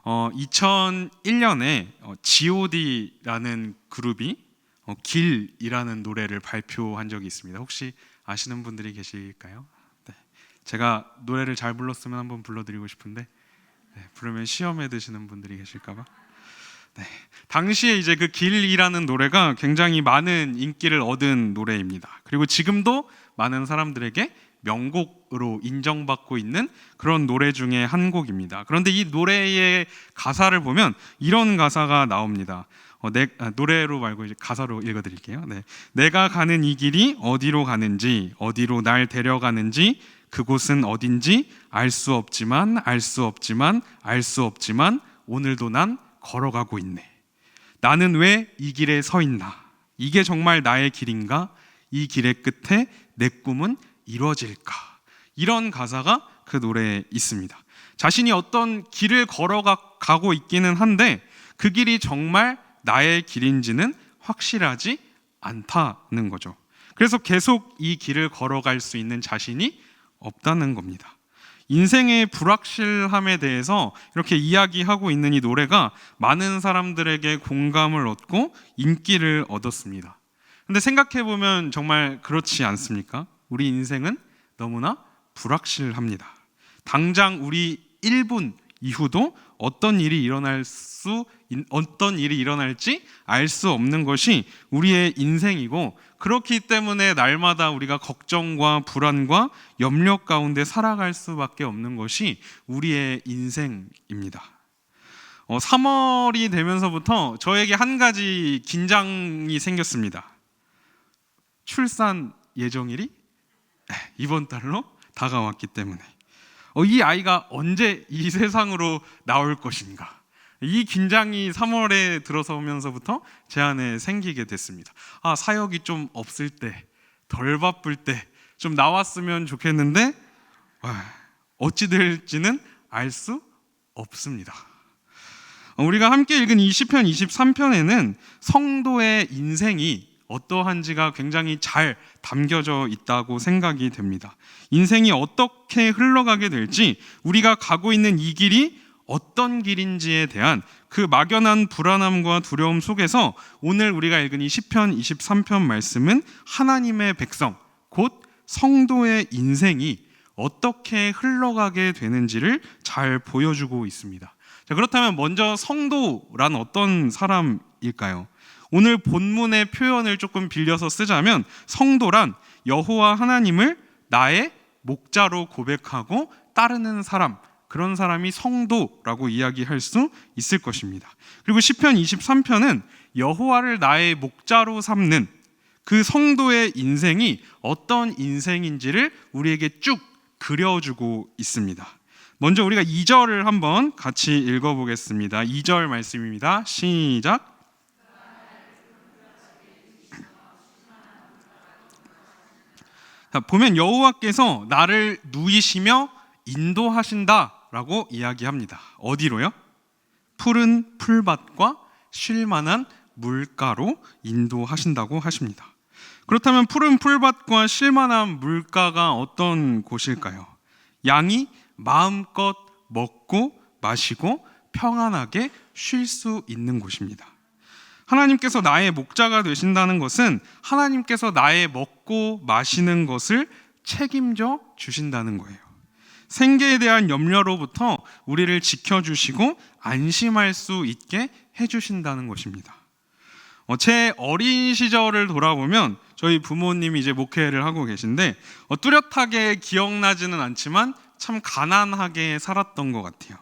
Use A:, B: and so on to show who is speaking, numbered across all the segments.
A: 2001년에 G.O.D라는 그룹이 길이라는 노래를 발표한 적이 있습니다. 혹시 아시는 분들이 계실까요? 네. 제가 노래를 잘 불렀으면 한번 불러드리고 싶은데 부르면 시험에 드시는 분들이 계실까봐. 네. 당시에 이제 그 길이라는 노래가 굉장히 많은 인기를 얻은 노래입니다. 그리고 지금도 많은 사람들에게 명곡으로 인정받고 있는 그런 노래 중에 한 곡입니다. 그런데 이 노래의 가사를 보면 이런 가사가 나옵니다. 노래로 말고 이제 가사로 읽어드릴게요. 네. 내가 가는 이 길이 어디로 가는지, 어디로 날 데려가는지, 그곳은 어딘지 알 수 없지만 오늘도 난 걸어가고 있네. 나는 왜 이 길에 서 있나? 이게 정말 나의 길인가? 이 길의 끝에 내 꿈은 이루어질까? 이런 가사가 그 노래에 있습니다. 자신이 어떤 길을 걸어가고 있기는 한데 그 길이 정말 나의 길인지는 확실하지 않다는 거죠. 그래서 계속 이 길을 걸어갈 수 있는 자신이 없다는 겁니다. 인생의 불확실함에 대해서 이렇게 이야기하고 있는 이 노래가 많은 사람들에게 공감을 얻고 인기를 얻었습니다. 근데 생각해보면 정말 그렇지 않습니까? 우리 인생은 너무나 불확실합니다. 당장 우리 1분 이후도 어떤 일이 일어날지 알 수 없는 것이 우리의 인생이고, 그렇기 때문에 날마다 우리가 걱정과 불안과 염려 가운데 살아갈 수밖에 없는 것이 우리의 인생입니다. 3월이 되면서부터 저에게 한 가지 긴장이 생겼습니다. 출산 예정일이 이번 달로 다가왔기 때문에 이 아이가 언제 이 세상으로 나올 것인가, 이 긴장이 3월에 들어서면서부터 제 안에 생기게 됐습니다. 사역이 좀 없을 때, 덜 바쁠 때 좀 나왔으면 좋겠는데 어찌 될지는 알 수 없습니다. 우리가 함께 읽은 이 시편 23편에는 성도의 인생이 어떠한지가 굉장히 잘 담겨져 있다고 생각이 됩니다. 인생이 어떻게 흘러가게 될지, 우리가 가고 있는 이 길이 어떤 길인지에 대한 그 막연한 불안함과 두려움 속에서 오늘 우리가 읽은 이 시편 23편 말씀은 하나님의 백성, 곧 성도의 인생이 어떻게 흘러가게 되는지를 잘 보여주고 있습니다. 자, 그렇다면 먼저 성도란 어떤 사람일까요? 오늘 본문의 표현을 조금 빌려서 쓰자면 성도란 여호와 하나님을 나의 목자로 고백하고 따르는 사람, 그런 사람이 성도라고 이야기할 수 있을 것입니다. 그리고 시편 23편은 여호와를 나의 목자로 삼는 그 성도의 인생이 어떤 인생인지를 우리에게 쭉 그려주고 있습니다. 먼저 우리가 2절을 한번 같이 읽어보겠습니다. 2절 말씀입니다. 시작. 보면 여호와께서 나를 누이시며 인도하신다라고 이야기합니다. 어디로요? 푸른 풀밭과 쉴만한 물가로 인도하신다고 하십니다. 그렇다면 푸른 풀밭과 쉴만한 물가가 어떤 곳일까요? 양이 마음껏 먹고 마시고 평안하게 쉴 수 있는 곳입니다. 하나님께서 나의 목자가 되신다는 것은 하나님께서 나의 먹고 마시는 것을 책임져 주신다는 거예요. 생계에 대한 염려로부터 우리를 지켜주시고 안심할 수 있게 해주신다는 것입니다. 제 어린 시절을 돌아보면 저희 부모님이 이제 목회를 하고 계신데 뚜렷하게 기억나지는 않지만 참 가난하게 살았던 것 같아요.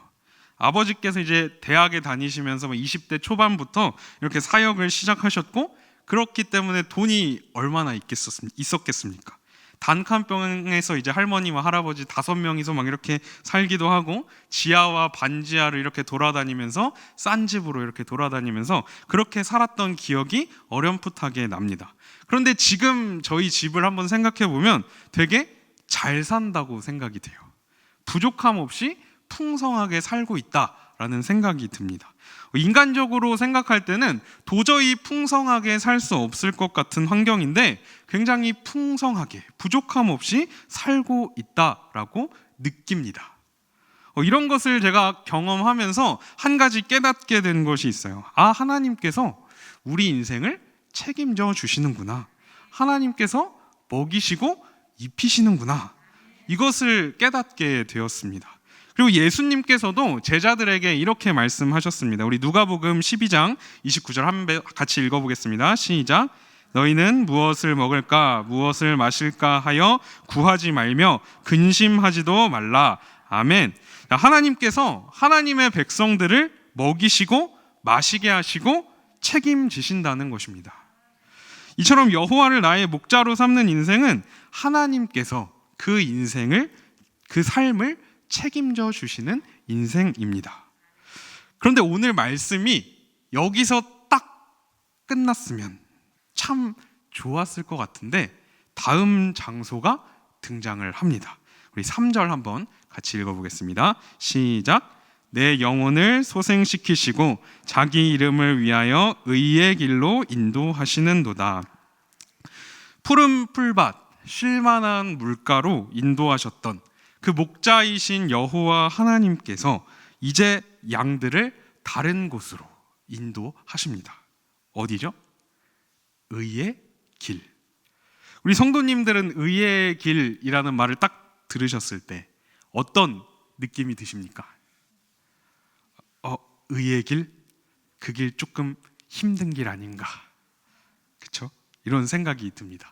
A: 아버지께서 이제 대학에 다니시면서 20대 초반부터 이렇게 사역을 시작하셨고, 그렇기 때문에 돈이 얼마나 있었겠습니까? 단칸방에서 이제 할머니와 할아버지 5명이서 막 이렇게 살기도 하고, 지하와 반지하를 이렇게 돌아다니면서 싼 집으로 이렇게 돌아다니면서 그렇게 살았던 기억이 어렴풋하게 납니다. 그런데 지금 저희 집을 한번 생각해 보면 되게 잘 산다고 생각이 돼요. 부족함 없이 풍성하게 살고 있다라는 생각이 듭니다. 인간적으로 생각할 때는 도저히 풍성하게 살 수 없을 것 같은 환경인데 굉장히 풍성하게 부족함 없이 살고 있다라고 느낍니다. 이런 것을 제가 경험하면서 한 가지 깨닫게 된 것이 있어요. 하나님께서 우리 인생을 책임져 주시는구나. 하나님께서 먹이시고 입히시는구나. 이것을 깨닫게 되었습니다. 그리고 예수님께서도 제자들에게 이렇게 말씀하셨습니다. 우리 누가복음 12장 29절 한번 같이 읽어보겠습니다. 시작. 너희는 무엇을 먹을까 무엇을 마실까 하여 구하지 말며 근심하지도 말라. 아멘. 하나님께서 하나님의 백성들을 먹이시고 마시게 하시고 책임지신다는 것입니다. 이처럼 여호와를 나의 목자로 삼는 인생은 하나님께서 그 인생을, 그 삶을 책임져 주시는 인생입니다. 그런데 오늘 말씀이 여기서 딱 끝났으면 참 좋았을 것 같은데 다음 장소가 등장을 합니다. 우리 3절 한번 같이 읽어보겠습니다. 시작. 내 영혼을 소생시키시고 자기 이름을 위하여 의의 길로 인도하시는도다. 푸른 풀밭, 쉴만한 물가로 인도하셨던 그 목자이신 여호와 하나님께서 이제 양들을 다른 곳으로 인도하십니다. 어디죠? 의의 길. 우리 성도님들은 의의 길이라는 말을 딱 들으셨을 때 어떤 느낌이 드십니까? 의의 길? 그 길 조금 힘든 길 아닌가? 그렇죠? 이런 생각이 듭니다.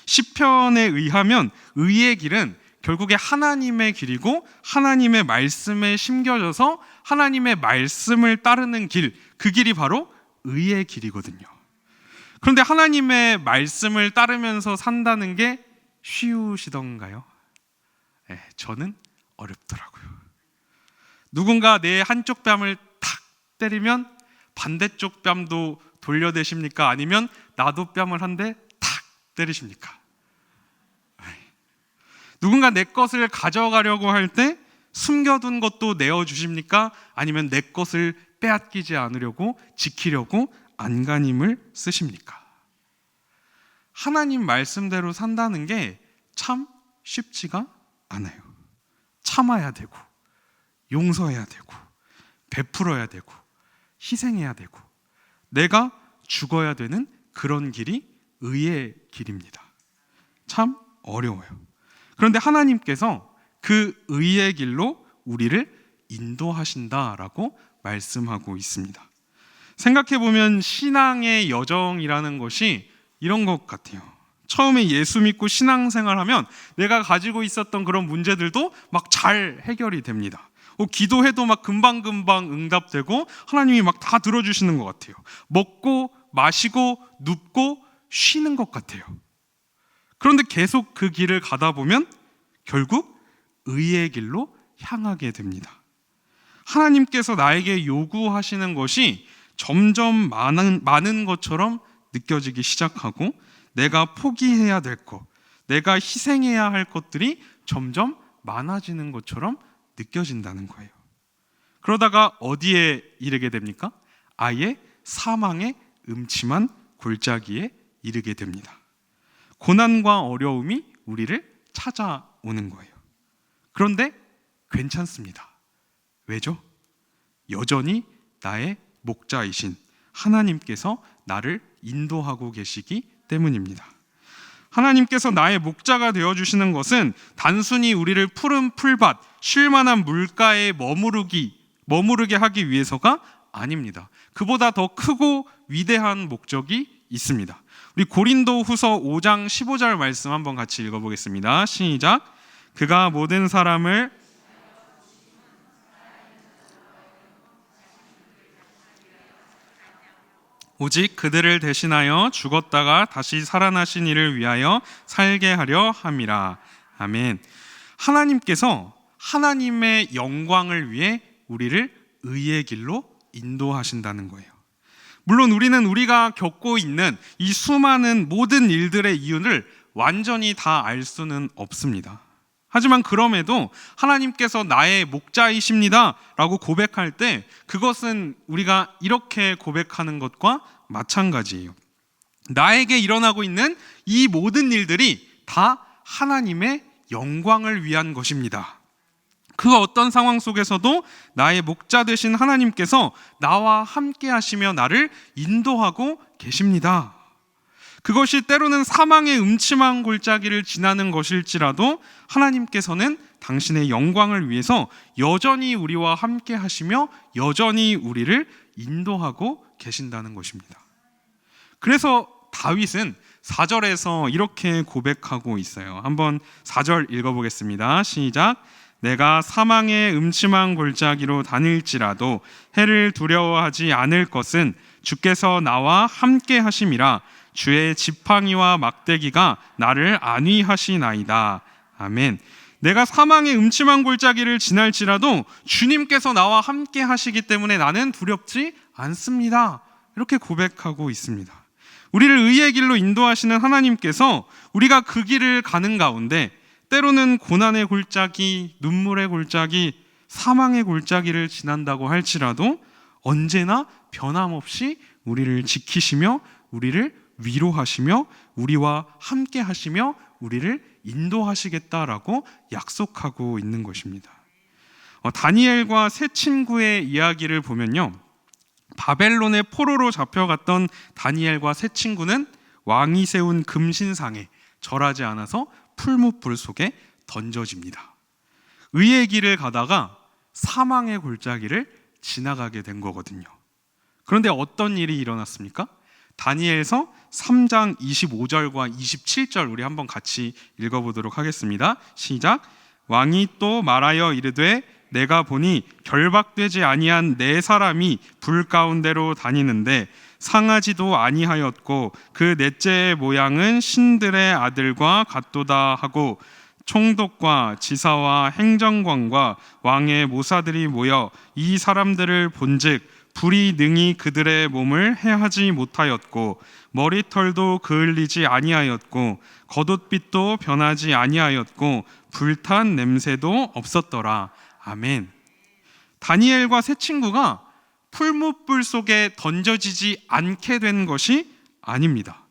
A: 시편에 의하면 의의 길은 결국에 하나님의 길이고 하나님의 말씀에 심겨져서 하나님의 말씀을 따르는 길, 그 길이 바로 의의 길이거든요. 그런데 하나님의 말씀을 따르면서 산다는 게 쉬우시던가요? 네, 저는 어렵더라고요. 누군가 내 한쪽 뺨을 탁 때리면 반대쪽 뺨도 돌려대십니까? 아니면 나도 뺨을 한 대 탁 때리십니까? 누군가 내 것을 가져가려고 할 때 숨겨둔 것도 내어주십니까? 아니면 내 것을 빼앗기지 않으려고 지키려고 안간힘을 쓰십니까? 하나님 말씀대로 산다는 게 참 쉽지가 않아요. 참아야 되고 용서해야 되고 베풀어야 되고 희생해야 되고 내가 죽어야 되는 그런 길이 의의 길입니다. 참 어려워요. 그런데 하나님께서 그 의의 길로 우리를 인도하신다라고 말씀하고 있습니다. 생각해보면 신앙의 여정이라는 것이 이런 것 같아요. 처음에 예수 믿고 신앙생활하면 내가 가지고 있었던 그런 문제들도 막 잘 해결이 됩니다. 기도해도 막 금방금방 응답되고 하나님이 막 다 들어주시는 것 같아요. 먹고 마시고 눕고 쉬는 것 같아요. 그런데 계속 그 길을 가다 보면 결국 의의 길로 향하게 됩니다. 하나님께서 나에게 요구하시는 것이 점점 많은 것처럼 느껴지기 시작하고 내가 포기해야 될 것, 내가 희생해야 할 것들이 점점 많아지는 것처럼 느껴진다는 거예요. 그러다가 어디에 이르게 됩니까? 아예 사망의 음침한 골짜기에 이르게 됩니다. 고난과 어려움이 우리를 찾아오는 거예요. 그런데 괜찮습니다. 왜죠? 여전히 나의 목자이신 하나님께서 나를 인도하고 계시기 때문입니다. 하나님께서 나의 목자가 되어주시는 것은 단순히 우리를 푸른 풀밭, 쉴만한 물가에 머무르게 하기 위해서가 아닙니다. 그보다 더 크고 위대한 목적이 있습니다. 우리 고린도후서 5장 15절 말씀 한번 같이 읽어보겠습니다. 시작. 그가 모든 사람을 오직 그들을 대신하여 죽었다가 다시 살아나신 이를 위하여 살게 하려 함이라. 아멘. 하나님께서 하나님의 영광을 위해 우리를 의의 길로 인도하신다는 거예요. 물론 우리는 우리가 겪고 있는 이 수많은 모든 일들의 이유를 완전히 다 알 수는 없습니다. 하지만 그럼에도 하나님께서 나의 목자이십니다 라고 고백할 때 그것은 우리가 이렇게 고백하는 것과 마찬가지예요. 나에게 일어나고 있는 이 모든 일들이 다 하나님의 영광을 위한 것입니다. 그 어떤 상황 속에서도 나의 목자 되신 하나님께서 나와 함께 하시며 나를 인도하고 계십니다. 그것이 때로는 사망의 음침한 골짜기를 지나는 것일지라도 하나님께서는 당신의 영광을 위해서 여전히 우리와 함께 하시며 여전히 우리를 인도하고 계신다는 것입니다. 그래서 다윗은 4절에서 이렇게 고백하고 있어요. 한번 4절 읽어보겠습니다. 시작. 내가 사망의 음침한 골짜기로 다닐지라도 해를 두려워하지 않을 것은 주께서 나와 함께 하심이라. 주의 지팡이와 막대기가 나를 안위하시나이다. 아멘. 내가 사망의 음침한 골짜기를 지날지라도 주님께서 나와 함께 하시기 때문에 나는 두렵지 않습니다. 이렇게 고백하고 있습니다. 우리를 의의 길로 인도하시는 하나님께서 우리가 그 길을 가는 가운데 때로는 고난의 골짜기, 눈물의 골짜기, 사망의 골짜기를 지난다고 할지라도 언제나 변함없이 우리를 지키시며 우리를 위로하시며 우리와 함께 하시며 우리를 인도하시겠다라고 약속하고 있는 것입니다. 다니엘과 세 친구의 이야기를 보면요, 바벨론의 포로로 잡혀갔던 다니엘과 세 친구는 왕이 세운 금신상에 절하지 않아서 풀무불 속에 던져집니다. 의의 길을 가다가 사망의 골짜기를 지나가게 된 거거든요. 그런데 어떤 일이 일어났습니까? 다니엘서 3장 25절과 27절 우리 한번 같이 읽어보도록 하겠습니다. 시작. 왕이 또 말하여 이르되 내가 보니 결박되지 아니한 네 사람이 불 가운데로 다니는데 상하지도 아니하였고 그 넷째의 모양은 신들의 아들과 같도다 하고 총독과 지사와 행정관과 왕의 모사들이 모여 이 사람들을 본즉 불이 능히 그들의 몸을 해하지 못하였고 머리털도 그을리지 아니하였고 겉옷빛도 변하지 아니하였고 불탄 냄새도 없었더라. 아멘. 다니엘과 세 친구가 풀무불 속에 던져지지 않게 된 것이 아닙니다.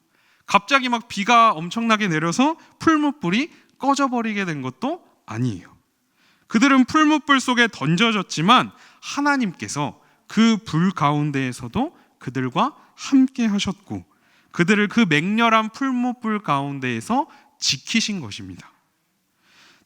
A: 갑자기 막 비가 엄청나게 내려서 풀무불이 꺼져버리게 된 것도 아니에요. 그들은 풀무불 속에 던져졌지만 하나님께서 그 불 가운데에서도 그들과 함께 하셨고 그들을 그 맹렬한 풀무불 가운데에서 지키신 것입니다.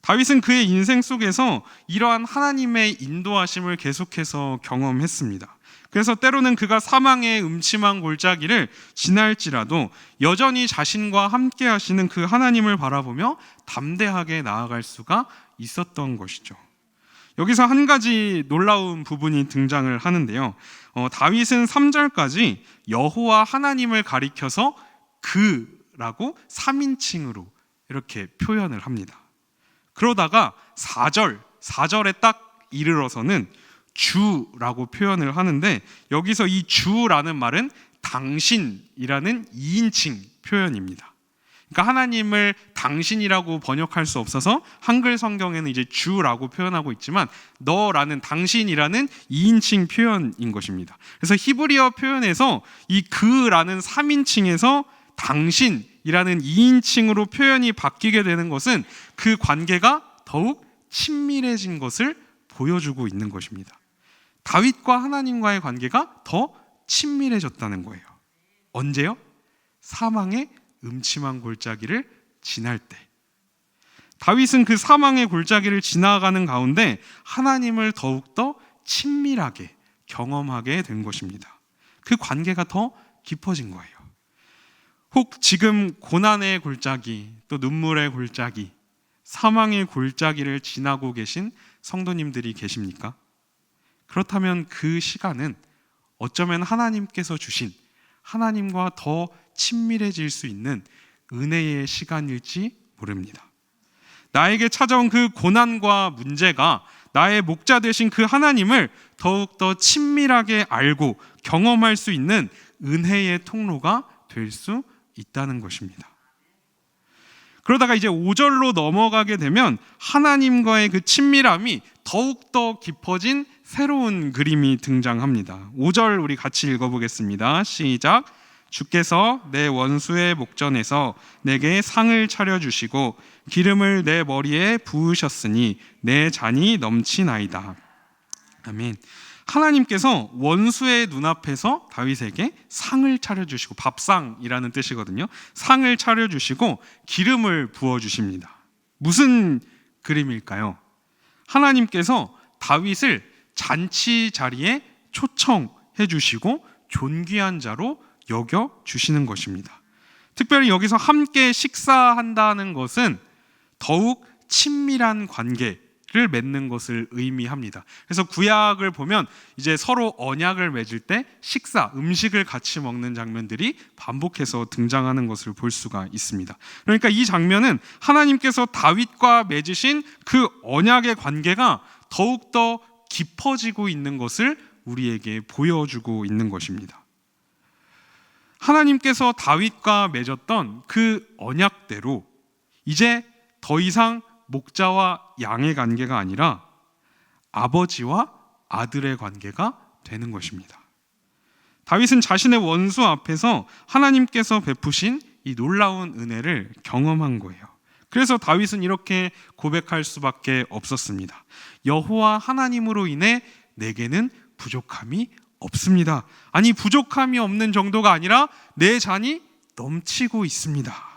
A: 다윗은 그의 인생 속에서 이러한 하나님의 인도하심을 계속해서 경험했습니다. 그래서 때로는 그가 사망의 음침한 골짜기를 지날지라도 여전히 자신과 함께 하시는 그 하나님을 바라보며 담대하게 나아갈 수가 있었던 것이죠. 여기서 한 가지 놀라운 부분이 등장을 하는데요. 다윗은 3절까지 여호와 하나님을 가리켜서 그라고 3인칭으로 이렇게 표현을 합니다. 그러다가 4절에 딱 이르러서는 주라고 표현을 하는데 여기서 이 주라는 말은 당신이라는 2인칭 표현입니다. 그러니까 하나님을 당신이라고 번역할 수 없어서 한글 성경에는 이제 주라고 표현하고 있지만 너라는 당신이라는 2인칭 표현인 것입니다. 그래서 히브리어 표현에서 이 그라는 3인칭에서 당신이라는 2인칭으로 표현이 바뀌게 되는 것은 그 관계가 더욱 친밀해진 것을 보여주고 있는 것입니다. 다윗과 하나님과의 관계가 더 친밀해졌다는 거예요. 언제요? 사망의 음침한 골짜기를 지날 때. 다윗은 그 사망의 골짜기를 지나가는 가운데 하나님을 더욱더 친밀하게 경험하게 된 것입니다. 그 관계가 더 깊어진 거예요. 혹 지금 고난의 골짜기, 또 눈물의 골짜기, 사망의 골짜기를 지나고 계신 성도님들이 계십니까? 그렇다면 그 시간은 어쩌면 하나님께서 주신 하나님과 더 친밀해질 수 있는 은혜의 시간일지 모릅니다. 나에게 찾아온 그 고난과 문제가 나의 목자 되신 그 하나님을 더욱더 친밀하게 알고 경험할 수 있는 은혜의 통로가 될 수 있다는 것입니다. 그러다가 이제 5절로 넘어가게 되면 하나님과의 그 친밀함이 더욱더 깊어진 새로운 그림이 등장합니다. 5절 우리 같이 읽어보겠습니다. 시작. 주께서 내 원수의 목전에서 내게 상을 차려주시고 기름을 내 머리에 부으셨으니 내 잔이 넘치나이다. 아멘. 하나님께서 원수의 눈앞에서 다윗에게 상을 차려주시고, 밥상이라는 뜻이거든요. 상을 차려주시고 기름을 부어주십니다. 무슨 그림일까요? 하나님께서 다윗을 잔치 자리에 초청해 주시고 존귀한 자로 여겨주시는 것입니다. 특별히 여기서 함께 식사한다는 것은 더욱 친밀한 관계를 맺는 것을 의미합니다. 그래서 구약을 보면 이제 서로 언약을 맺을 때 음식을 같이 먹는 장면들이 반복해서 등장하는 것을 볼 수가 있습니다. 그러니까 이 장면은 하나님께서 다윗과 맺으신 그 언약의 관계가 더욱더 깊어지고 있는 것을 우리에게 보여주고 있는 것입니다. 하나님께서 다윗과 맺었던 그 언약대로 이제 더 이상 목자와 양의 관계가 아니라 아버지와 아들의 관계가 되는 것입니다. 다윗은 자신의 원수 앞에서 하나님께서 베푸신 이 놀라운 은혜를 경험한 거예요. 그래서 다윗은 이렇게 고백할 수밖에 없었습니다. 여호와 하나님으로 인해 내게는 부족함이 없습니다. 아니, 부족함이 없는 정도가 아니라 내 잔이 넘치고 있습니다.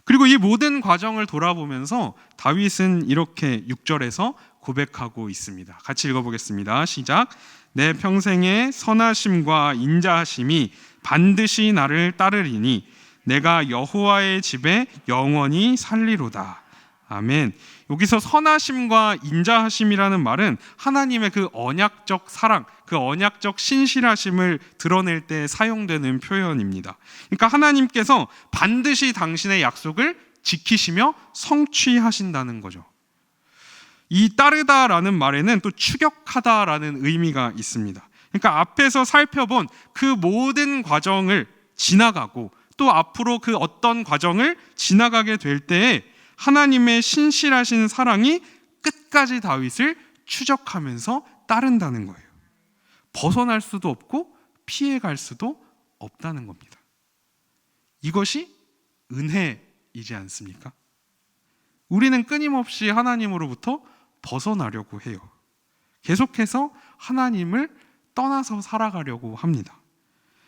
A: 그리고 이 모든 과정을 돌아보면서 다윗은 이렇게 6절에서 고백하고 있습니다. 같이 읽어보겠습니다. 시작. 내 평생의 선하심과 인자하심이 반드시 나를 따르리니 내가 여호와의 집에 영원히 살리로다. 아멘. 여기서 선하심과 인자하심이라는 말은 하나님의 그 언약적 사랑, 그 언약적 신실하심을 드러낼 때 사용되는 표현입니다. 그러니까 하나님께서 반드시 당신의 약속을 지키시며 성취하신다는 거죠. 이 따르다라는 말에는 또 추격하다라는 의미가 있습니다. 그러니까 앞에서 살펴본 그 모든 과정을 지나가고 또 앞으로 그 어떤 과정을 지나가게 될 때에 하나님의 신실하신 사랑이 끝까지 다윗을 추적하면서 따른다는 거예요. 벗어날 수도 없고 피해갈 수도 없다는 겁니다. 이것이 은혜이지 않습니까? 우리는 끊임없이 하나님으로부터 벗어나려고 해요. 계속해서 하나님을 떠나서 살아가려고 합니다.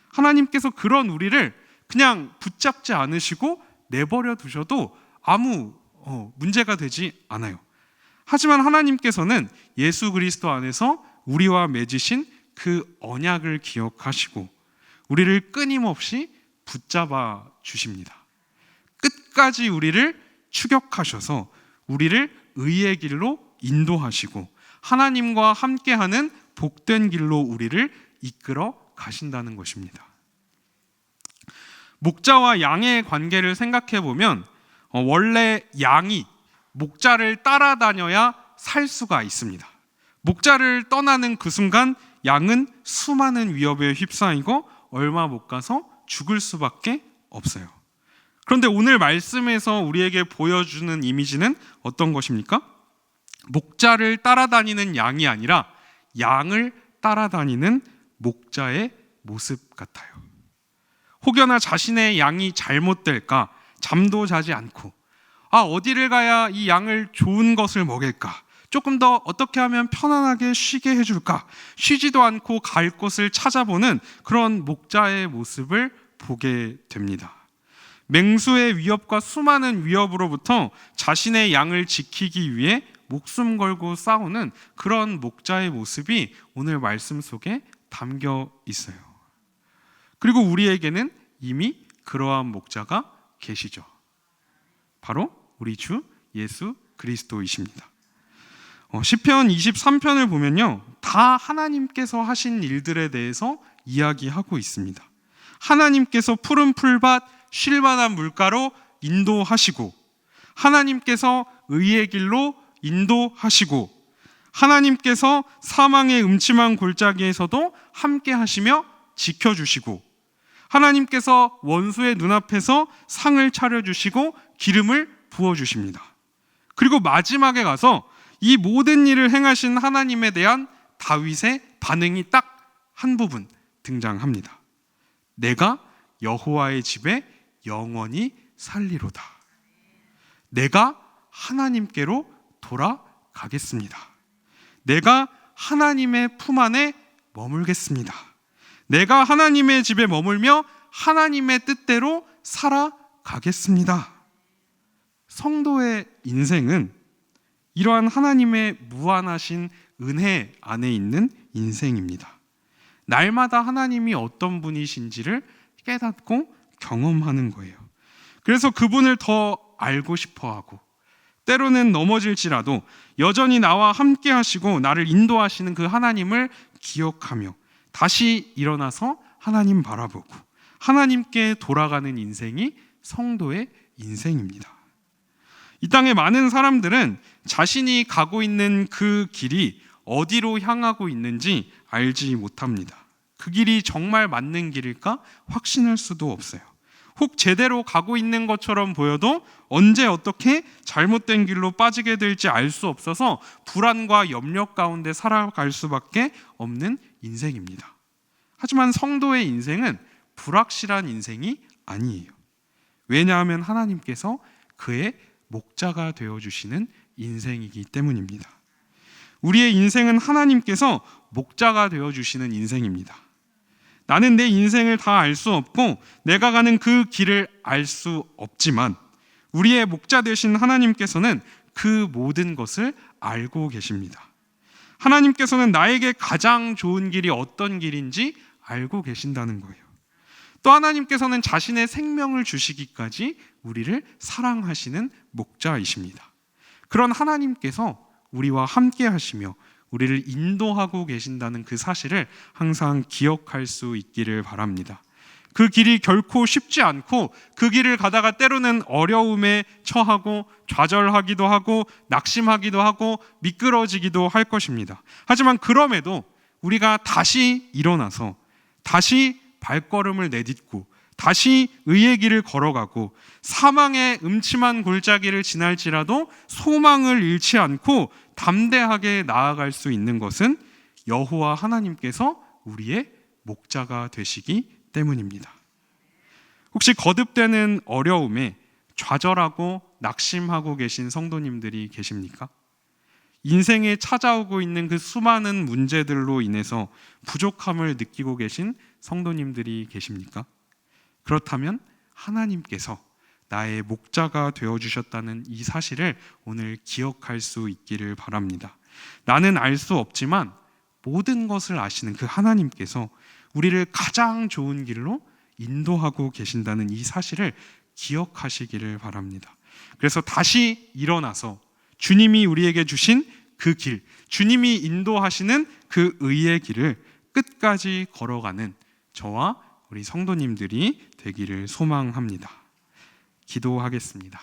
A: 하나님께서 그런 우리를 그냥 붙잡지 않으시고 내버려 두셔도 아무 문제가 되지 않아요. 하지만 하나님께서는 예수 그리스도 안에서 우리와 맺으신 그 언약을 기억하시고 우리를 끊임없이 붙잡아 주십니다. 끝까지 우리를 추격하셔서 우리를 의의 길로 인도하시고 하나님과 함께하는 복된 길로 우리를 이끌어 가신다는 것입니다. 목자와 양의 관계를 생각해 보면 원래 양이 목자를 따라다녀야 살 수가 있습니다. 목자를 떠나는 그 순간 양은 수많은 위협에 휩싸이고 얼마 못 가서 죽을 수밖에 없어요. 그런데 오늘 말씀에서 우리에게 보여주는 이미지는 어떤 것입니까? 목자를 따라다니는 양이 아니라 양을 따라다니는 목자의 모습 같아요. 혹여나 자신의 양이 잘못될까 잠도 자지 않고 어디를 가야 이 양을 좋은 것을 먹일까, 조금 더 어떻게 하면 편안하게 쉬게 해줄까, 쉬지도 않고 갈 곳을 찾아보는 그런 목자의 모습을 보게 됩니다. 맹수의 위협과 수많은 위협으로부터 자신의 양을 지키기 위해 목숨 걸고 싸우는 그런 목자의 모습이 오늘 말씀 속에 담겨 있어요. 그리고 우리에게는 이미 그러한 목자가 계시죠. 바로 우리 주 예수 그리스도이십니다. 시편 23편을 보면요, 다 하나님께서 하신 일들에 대해서 이야기하고 있습니다. 하나님께서 푸른 풀밭 쉴 만한 물가로 인도하시고, 하나님께서 의의 길로 인도하시고, 하나님께서 사망의 음침한 골짜기에서도 함께 하시며 지켜주시고, 하나님께서 원수의 눈앞에서 상을 차려주시고 기름을 부어주십니다. 그리고 마지막에 가서 이 모든 일을 행하신 하나님에 대한 다윗의 반응이 딱 한 부분 등장합니다. 내가 여호와의 집에 영원히 살리로다. 내가 하나님께로 돌아가겠습니다. 내가 하나님의 품 안에 머물겠습니다. 내가 하나님의 집에 머물며 하나님의 뜻대로 살아가겠습니다. 성도의 인생은 이러한 하나님의 무한하신 은혜 안에 있는 인생입니다. 날마다 하나님이 어떤 분이신지를 깨닫고 경험하는 거예요. 그래서 그분을 더 알고 싶어하고, 때로는 넘어질지라도 여전히 나와 함께 하시고 나를 인도하시는 그 하나님을 기억하며 다시 일어나서 하나님 바라보고 하나님께 돌아가는 인생이 성도의 인생입니다. 이 땅의 많은 사람들은 자신이 가고 있는 그 길이 어디로 향하고 있는지 알지 못합니다. 그 길이 정말 맞는 길일까 확신할 수도 없어요. 혹 제대로 가고 있는 것처럼 보여도 언제 어떻게 잘못된 길로 빠지게 될지 알 수 없어서 불안과 염려 가운데 살아갈 수밖에 없는 인생입니다. 하지만 성도의 인생은 불확실한 인생이 아니에요. 왜냐하면 하나님께서 그의 목자가 되어주시는 인생이기 때문입니다. 우리의 인생은 하나님께서 목자가 되어주시는 인생입니다. 나는 내 인생을 다 알 수 없고 내가 가는 그 길을 알 수 없지만 우리의 목자 되신 하나님께서는 그 모든 것을 알고 계십니다. 하나님께서는 나에게 가장 좋은 길이 어떤 길인지 알고 계신다는 거예요. 또 하나님께서는 자신의 생명을 주시기까지 우리를 사랑하시는 목자이십니다. 그런 하나님께서 우리와 함께 하시며 우리를 인도하고 계신다는 그 사실을 항상 기억할 수 있기를 바랍니다. 그 길이 결코 쉽지 않고 그 길을 가다가 때로는 어려움에 처하고 좌절하기도 하고 낙심하기도 하고 미끄러지기도 할 것입니다. 하지만 그럼에도 우리가 다시 일어나서 다시 발걸음을 내딛고 다시 의의 길을 걸어가고 사망의 음침한 골짜기를 지날지라도 소망을 잃지 않고 담대하게 나아갈 수 있는 것은 여호와 하나님께서 우리의 목자가 되시기 때문입니다. 혹시 거듭되는 어려움에 좌절하고 낙심하고 계신 성도님들이 계십니까? 인생에 찾아오고 있는 그 수많은 문제들로 인해서 부족함을 느끼고 계신 성도님들이 계십니까? 그렇다면 하나님께서 나의 목자가 되어주셨다는 이 사실을 오늘 기억할 수 있기를 바랍니다. 나는 알 수 없지만 모든 것을 아시는 그 하나님께서 우리를 가장 좋은 길로 인도하고 계신다는 이 사실을 기억하시기를 바랍니다. 그래서 다시 일어나서 주님이 우리에게 주신 그 길, 주님이 인도하시는 그 의의 길을 끝까지 걸어가는 저와 우리 성도님들이 되기를 소망합니다. 기도하겠습니다.